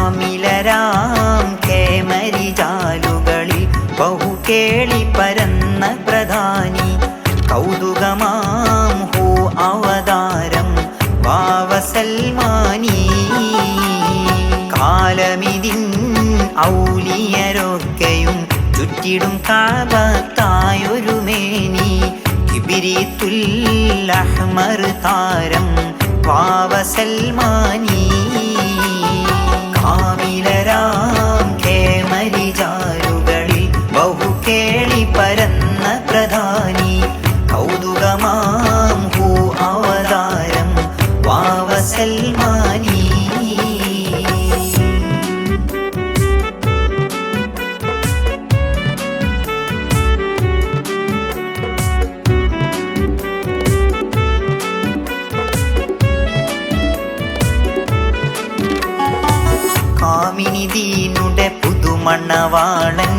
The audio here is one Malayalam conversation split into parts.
കാമിലരാം കേമരിജാലുകളിൽ ബഹുകേളി പരന്ന പ്രധാനി കൗതുകമാം ഹൂ അവതാരം വാവസൽമാനി കാലമിതിൻ ഔലിയരൊക്കെയും ചുറ്റിടും കാബത്തായൊരു മേനി കിബിരിത്തുൽ അഹ്മർ താരം വാവസൽമാനി കാമിലരാം കേമരിജാലുകളിൽ ബഹുകേളി പരന്ന പ്രധാനി കൗതുകമാം ഹൂ അവതാരം വാവസൽമാനി കാമിനിദീനുടെ പുതുമണവാളൻ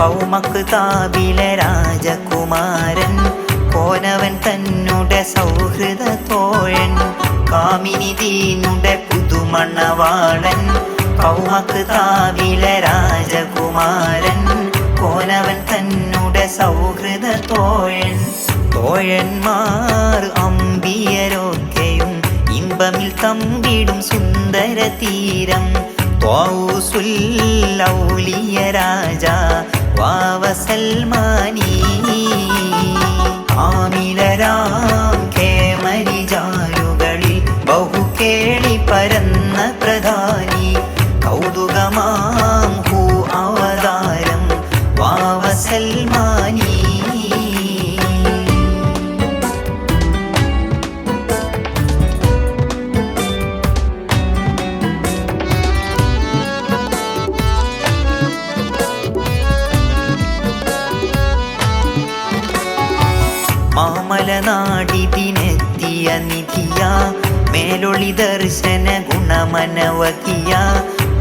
കൗമക്ക് താപിലെ രാജകുമാരൻ കോനവൻ തന്നുടെ സൗഹൃദ തോഴൻ കാമിനിദീനുടെ പുതുമണവാളൻ കൗമക്ക് താപിലെ രാജകുമാരൻ കോനവൻ തന്നുടെ സൗഹൃദ തോഴൻ തോഴന്മാർ അമ്പിയരൊക്കെയും ഇമ്പമിൽ തമ്പിടും സുന്ദര തീരം ഔലിയ രാജ വാവസൽമാനി കാമിലരാം കേമരിജാലുകളിൽ ബഹുകേളി പരന്ന പ്രധാനി കൗതുകമാം ഹൂ അവതാരം വാവസൽമാനി മാമലനാടിതിനെത്തിയ നിധിയ മേലൊളി ദർശന ഗുണമനവകിയ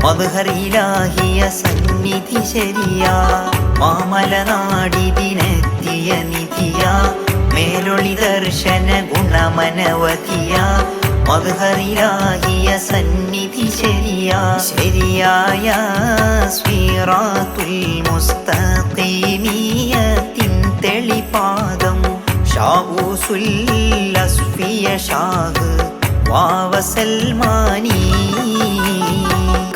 മദ്ഹറിലാഹിയ സന്നിധി ശരിയ മാമലനാടിതിനെത്തിയ നിധിയ മേലൊളി ദർശന ഗുണമനവകിയ മദ്ഹറിലാഹിയ സന്നിധി ശരിയ ശരിയായ സ്വീറാത്തുൽ മുസ്തഖീമിയത്തിൻ തെളിപാദം ഷാഊസുല്ലസ്ഫിയ ഷാഹ് വാവസൽമാനി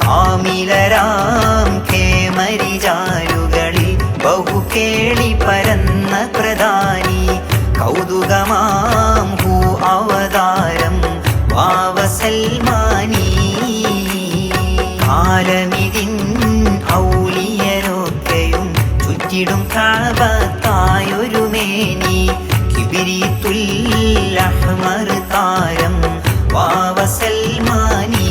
കാമിലരാം കേമരിജാലുകളിൽ ബഹുകേളി പരന്ന പ്രധാനി കൗതുകമാം ഹൂ അവതാരം വാവസൽമാനി കാലമിതിൻ ഔലിയരൊക്കെയും ചുറ്റിടും കാബത്തായൊരു മേനി കിബിരിത്തുൽ അഹ്മർ താരം വാവസൽമാനി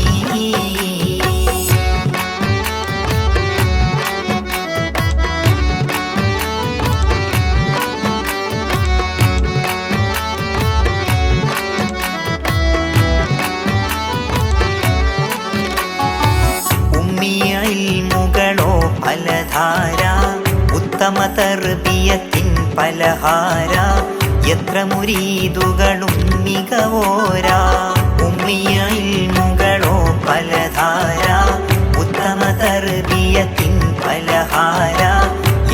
ഉമ്മിയൽമുകളോ പലധാര ഉത്തമ തർബിയത്തിൻ പലഹാര എത്ര മുരീദുകളും മികവോരാ ഉമ്മിയൽമുകളോ പലധാര ഉത്തമ തർബിയത്തിൻ പലഹാര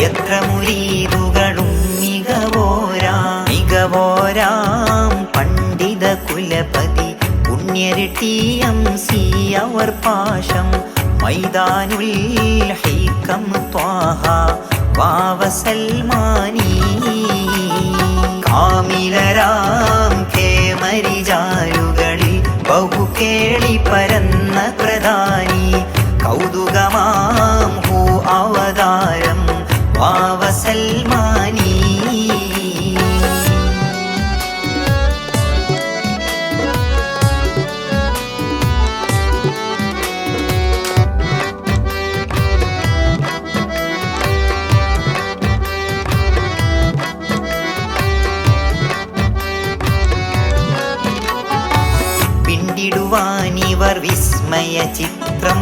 എത്ര മുരീദുകളും മികവോരാ മികവോരാം പണ്ഡിത കുലപതി പുണ്യരട്ടിയം അവർ പാശം മൈദാനുൽ ഹൈകം ത്വാഹ വാവസൽമാനി കാമിലരാം കേമരിജാലുകളിൽ ബഹുകേളി പരന്ന പ്രധാനി കൗതുകമാം ഹൂ അവതാരം വാവസൽമാനി ിടുവാനിവർ വിസ്മയ ചിത്രം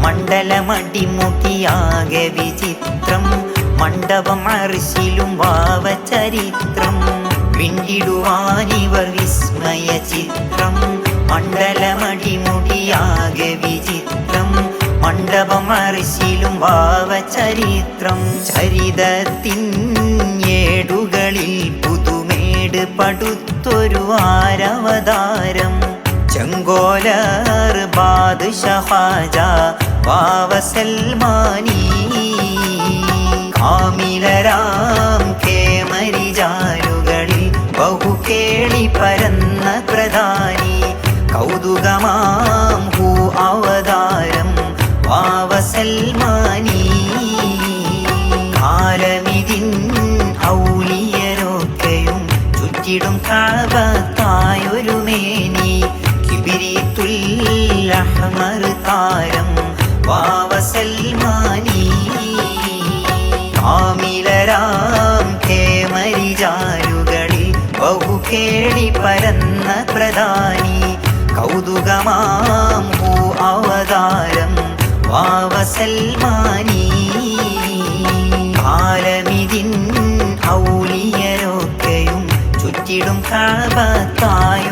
മണ്ഡലമടിമുടിയാകെ വിചിത്രം മണ്ഡപം അർശിലും വാവചരിത്രം പിണ്ടിടുവാനിവർ വിസ്മയ ചിത്രം മണ്ഡലമടിമുടിയാകെ വിചിത്രം മണ്ഡപം അർശിലും വാവ ചരിത്രം ചരിതത്തിൻ ഏടുകളിൽ പുതുമേട് പടുത്തൊരു ആരവതാരം ചെങ്കോലർ ബാദ്ഷാഹ വാവ സൽമാനി കാമിലരാം കേമരിജാലുകളിൽ ബഹുകേളി പരന്ന പ്രധാനി കൗതുകമാം ഹൂ അവതാരം വാവ സൽമാനി കാലമിതിൻ ഔലിയരൊക്കെയും ചുറ്റിടും കഅബത്തായൊരു മേനി കിബിരിത്തുൽ അഹ്മർ താരം വാവ സൽമാനി കാമിലരാം കേമരിജാലുകളിൽ ബഹുകേളി പരന്ന പ്രധാനി കൗതുകമാം ഹൂ അവതാരം വാവ സൽമാനി കാലമിതിൻ ഔലിയരൊക്കെയും ചുറ്റിടും കഅബത്തായൊരു